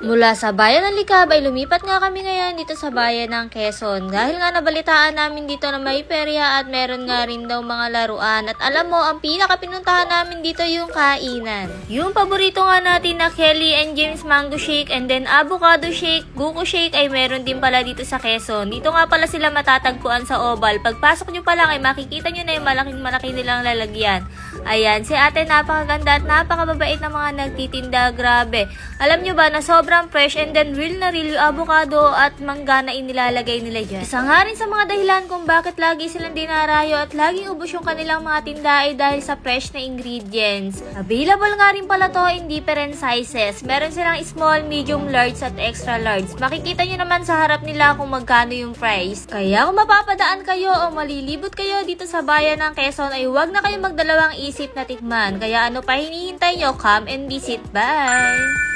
Mula sa bayan ng Likab ay lumipat nga kami ngayon dito sa bayan ng Quezon. Dahil nga nabalitaan namin dito na may perya at meron nga rin daw mga laruan. At alam mo, ang pinakapinuntahan namin dito yung kainan. Yung paborito nga natin na Kelly and James mango shake and then avocado shake, buko shake ay meron din pala dito sa Quezon. Dito nga pala sila matatagpuan sa Oval. Pagpasok nyo pa lang ay makikita nyo na yung malaking-malaki nilang lalagyan. Ayan, si ate napakaganda at napakababait na mga nagtitinda. Grabe. Alam nyo ba na sobrang fresh and then real na real yung avocado at mangga na inilalagay nila dyan. Isa nga rin sa mga dahilan kung bakit lagi silang dinarayo at laging ubos yung kanilang mga tinda ay dahil sa fresh na ingredients. Available nga rin pala to in different sizes. Meron silang small, medium, large at extra large. Makikita nyo naman sa harap nila kung magkano yung price. Kaya kung mapapadaan kayo o malilibot kayo dito sa bayan ng Quezon ay huwag na kayong magdalawang isip na tikman. Kaya ano pa hinihintay nyo? Come and visit. Bye!